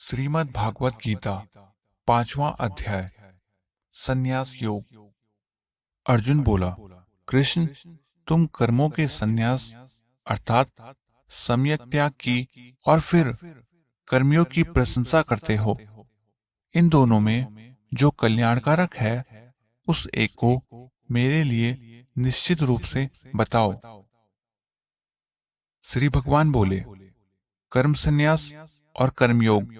श्रीमद् भागवत गीता 5वां अध्याय संन्यास योग। अर्जुन बोला, कृष्ण, तुम कर्मों के संन्यास अर्थात सम्यक त्याग की और फिर कर्मियों की प्रशंसा करते हो। इन दोनों में जो कल्याणकारक है उस एक को मेरे लिए निश्चित रूप से बताओ। श्री भगवान बोले, कर्म संन्यास और कर्मयोग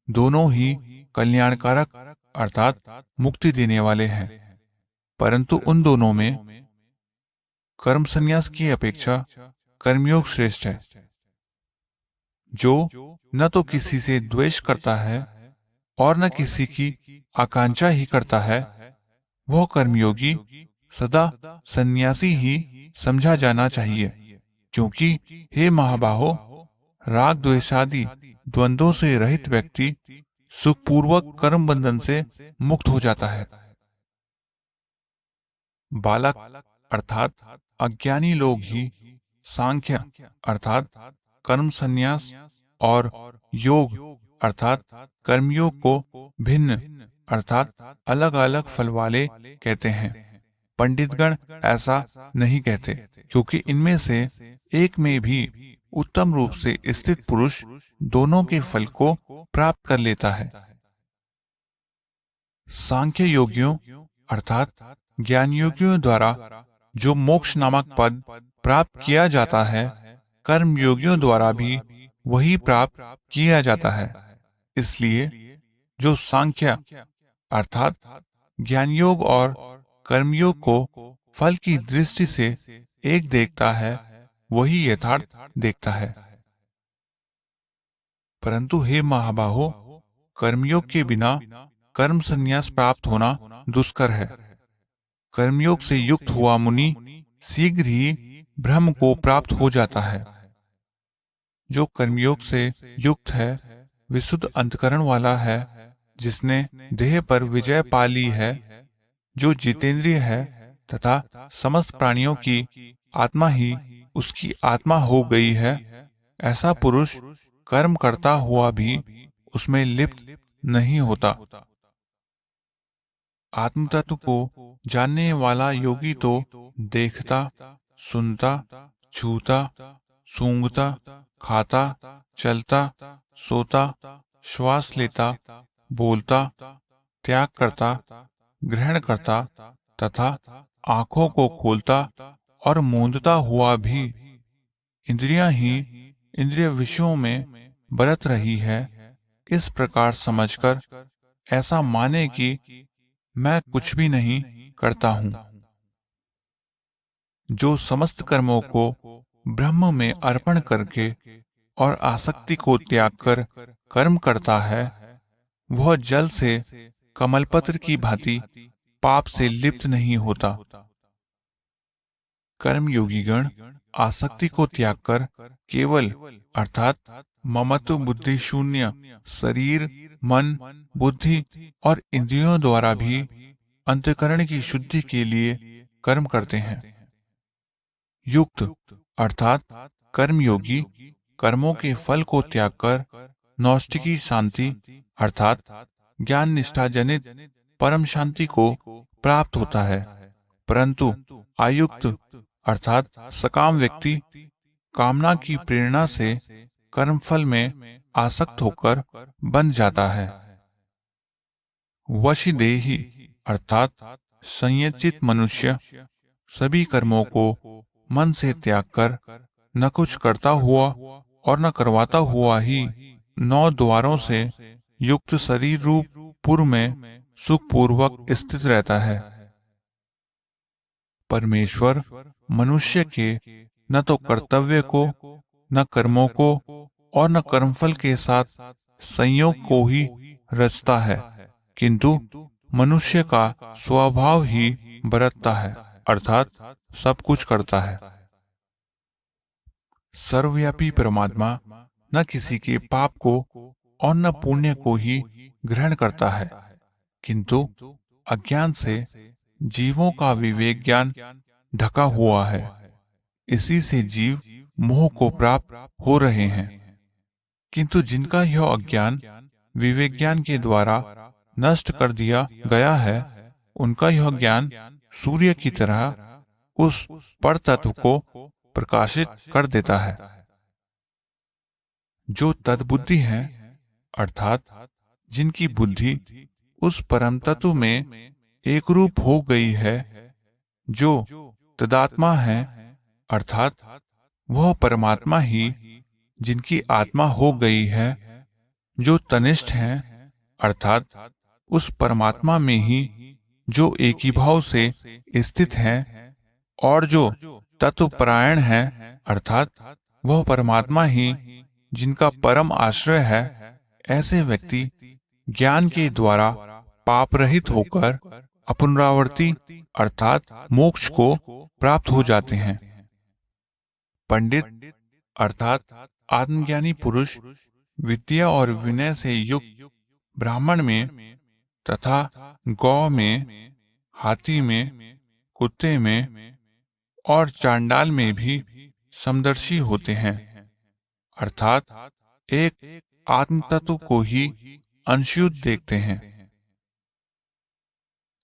दोनों ही कल्याणकारक अर्थात मुक्ति देने वाले हैं, परंतु उन दोनों में कर्म संन्यास की अपेक्षा कर्मयोग श्रेष्ठ है। जो न तो किसी से द्वेष करता है और न किसी की आकांक्षा ही करता है, वह कर्मयोगी सदा सन्यासी ही समझा जाना चाहिए, क्योंकि हे महाबाहो, राग द्वेषादि द्वंद्वों से रहित व्यक्ति सुखपूर्वक कर्म बंधन से मुक्त हो जाता है। बालक अर्थात अज्ञानी लोग ही सांख्य अर्थात कर्म संन्यास और योग अर्थात कर्मयोग को भिन्न अर्थात अलग अलग फल वाले कहते हैं। पंडितगण ऐसा नहीं कहते, क्योंकि इनमें से एक में भी उत्तम रूप से स्थित पुरुष दोनों के फल को प्राप्त कर लेता है। सांख्य योगियों अर्थात ज्ञान योगियों द्वारा जो मोक्ष नामक पद प्राप्त किया जाता है, कर्म योगियों द्वारा भी वही प्राप्त किया जाता है। इसलिए जो सांख्य अर्थात ज्ञान योग और कर्मयोग को फल की दृष्टि से एक देखता है, वही यथार्थ देखता है। परंतु हे महाबाहो, कर्मयोग के बिना कर्म संन्यास प्राप्त होना दुष्कर है। कर्मयोग से युक्त हुआ मुनि शीघ्र ही ब्रह्म को प्राप्त हो जाता है। जो कर्मयोग से युक्त है, विशुद्ध अंतकरण वाला है, जिसने देह पर विजय पा ली है, जो जितेंद्रिय है तथा समस्त प्राणियों की आत्मा ही उसकी आत्मा हो गई है, ऐसा पुरुष कर्म करता हुआ भी उसमें लिप्त नहीं होता। आत्म तत्व को जानने वाला योगी तो देखता, सुनता, छूता, सूंघता, खाता, चलता, सोता, श्वास लेता, बोलता, त्याग करता, ग्रहण करता तथा आंखों को खोलता और मूंदता हुआ भी इंद्रियां ही इंद्रिय विषयों में बरत रही है, इस प्रकार समझकर ऐसा माने कि मैं कुछ भी नहीं करता हूं। जो समस्त कर्मों को ब्रह्म में अर्पण करके और आसक्ति को त्याग कर कर्म करता है, वह जल से कमलपत्र की भांति पाप से लिप्त नहीं होता। कर्म योगीगण आसक्ति को त्याग कर केवल अर्थात ममत्व बुद्धि शून्य शरीर, मन, बुद्धि और इंद्रियों द्वारा भी अंतःकरण की शुद्धि के लिए कर्म करते हैं। युक्त अर्थात कर्मयोगी कर्मों के फल को त्याग कर नौष्टिकी शांति अर्थात ज्ञान निष्ठा जनित परम शांति को प्राप्त होता है। परंतु आयुक्त अर्थात सकाम व्यक्ति कामना की प्रेरणा से कर्मफल में आसक्त होकर बंध जाता है। वशीदेही अर्थात संयचित मनुष्य सभी कर्मों को मन से त्याग कर न कुछ करता हुआ और न करवाता हुआ ही 9 द्वारों से युक्त शरीर रूप पुर में सुखपूर्वक स्थित रहता है। परमेश्वर मनुष्य के न तो कर्तव्य को, न कर्मों को और न कर्मफल के साथ संयोग को ही रचता है, किंतु मनुष्य का स्वभाव ही बरतता है अर्थात सब कुछ करता है। सर्वव्यापी परमात्मा न किसी के पाप को और न पुण्य को ही ग्रहण करता है, किंतु अज्ञान से जीवों का विवेक ज्ञान ढका हुआ है। इसी से जीव मोह को प्राप्त हो रहे हैं, किंतु जिनका यह अज्ञान विवेक ज्ञान के द्वारा नष्ट कर दिया गया है, उनका यह ज्ञान सूर्य की तरह उस पर तत्व को प्रकाशित कर देता है। जो तद्बुद्धि हैं, अर्थात जिनकी बुद्धि उस परम तत्व में एक रूप हो गई है, जो तदात्मा है, अर्थात वह परमात्मा ही जिनकी आत्मा हो गई है, जो तनिष्ठ हैं, अर्थात उस परमात्मा में ही जो एक ही भाव से स्थित हैं, और जो तत्वपरायण है, अर्थात वह परमात्मा ही जिनका परम आश्रय है, ऐसे व्यक्ति ज्ञान के द्वारा पाप रहित होकर अपुनरावर्ती अर्थात मोक्ष को प्राप्त हो जाते हैं। पंडित अर्थात आत्मज्ञानी पुरुष विद्या और विनय से युक्त ब्राह्मण में तथा गौ में, हाथी में, कुत्ते में और चांडाल में भी समदर्शी होते हैं, अर्थात एक आत्म तत्व को ही अंशयुत देखते हैं।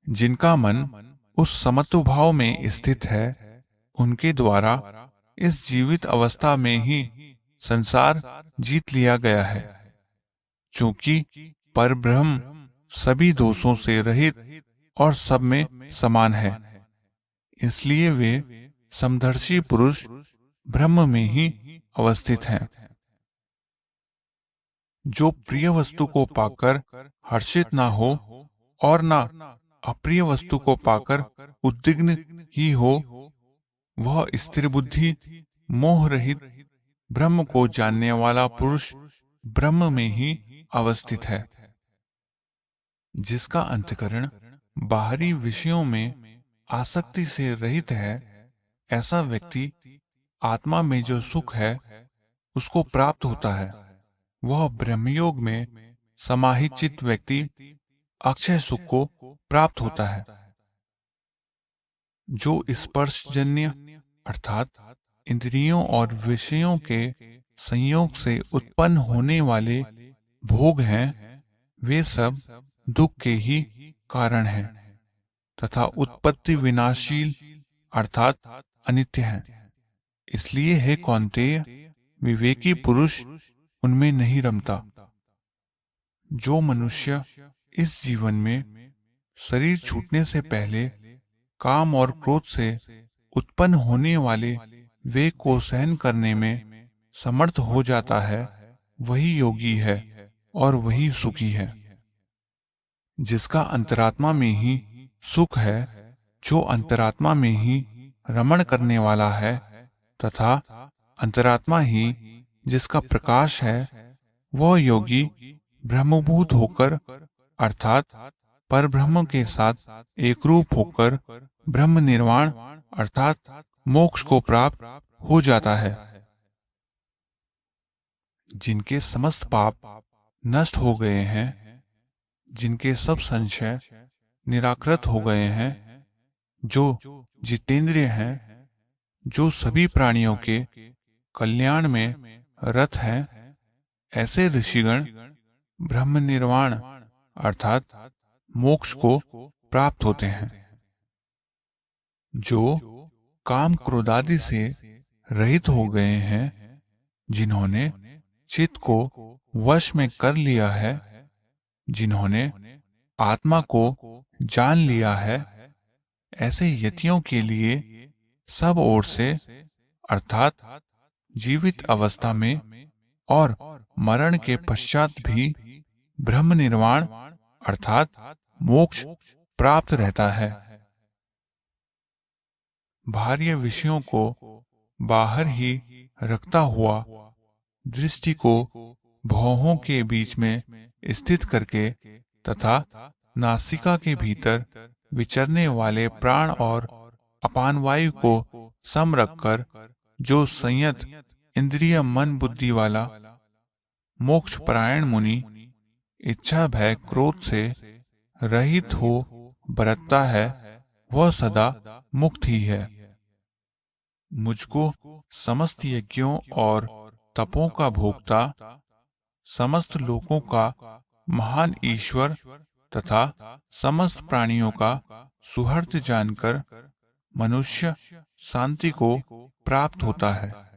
जिनका मन उस समत्व भाव में स्थित है, उनके द्वारा इस जीवित अवस्था में ही संसार जीत लिया गया है। चूंकि परब्रह्म सभी दोषों से रहित और सब में समान है, इसलिए वे समदर्शी पुरुष ब्रह्म में ही अवस्थित हैं। जो प्रिय वस्तु को पाकर हर्षित ना हो और ना अप्रिय वस्तु को पाकर उद्विग्न ही हो, वह स्थिर बुद्धि मोह रहित ब्रह्म को जानने वाला पुरुष ब्रह्म में ही अवस्थित है। जिसका अंतःकरण बाहरी विषयों में आसक्ति से रहित है, ऐसा व्यक्ति आत्मा में जो सुख है उसको प्राप्त होता है। वह ब्रह्मयोग में समाहित चित्त व्यक्ति अक्षय सुख को प्राप्त होता है। जो स्पर्शजन्य अर्थात इंद्रियों और विषयों के संयोग से उत्पन्न होने वाले भोग हैं, वे सब दुख के ही कारण हैं तथा उत्पत्ति विनाशील अर्थात अनित्य हैं। इसलिए हे कौन्तेय, विवेकी पुरुष उनमें नहीं रमता। जो मनुष्य इस जीवन में शरीर छूटने से पहले काम और क्रोध से उत्पन्न होने वाले वेग को सहन करने में समर्थ हो जाता है, वही योगी है और वही सुखी है। जिसका अंतरात्मा में ही सुख है, जो अंतरात्मा में ही रमण करने वाला है तथा अंतरात्मा ही जिसका प्रकाश है, वह योगी ब्रह्मभूत होकर अर्थात परब्रह्म के साथ एक रूप होकर ब्रह्म निर्वाण अर्थात मोक्ष को प्राप्त हो जाता है। जिनके समस्त पाप नष्ट हो गए हैं, जिनके सब संशय निराकृत हो गए हैं, जो जितेंद्रिय हैं, जो सभी प्राणियों के कल्याण में रत हैं, ऐसे ऋषिगण ब्रह्म निर्वाण अर्थात मोक्ष को प्राप्त होते हैं। जो काम क्रोधादि से रहित हो गए हैं, जिन्होंने चित्त को वश में कर लिया है, जिन्होंने आत्मा को जान लिया है, ऐसे यतियों के लिए सब ओर से अर्थात जीवित अवस्था में और मरण के पश्चात भी ब्रह्म निर्वाण अर्थात मोक्ष प्राप्त रहता है। बाह्य विषयों को बाहर ही रखता हुआ दृष्टि को भौहों के बीच में स्थित करके तथा नासिका के भीतर विचरने वाले प्राण और अपान वायु को सम रखकर जो संयत इंद्रिय मन बुद्धि वाला मोक्ष परायण मुनि इच्छा भय क्रोध से रहित हो बरतता है, वह सदा मुक्त ही है। मुझको समस्त यज्ञों और तपों का भोक्ता, समस्त लोकों का महान ईश्वर तथा समस्त प्राणियों का सुहृद जानकर मनुष्य शांति को प्राप्त होता है।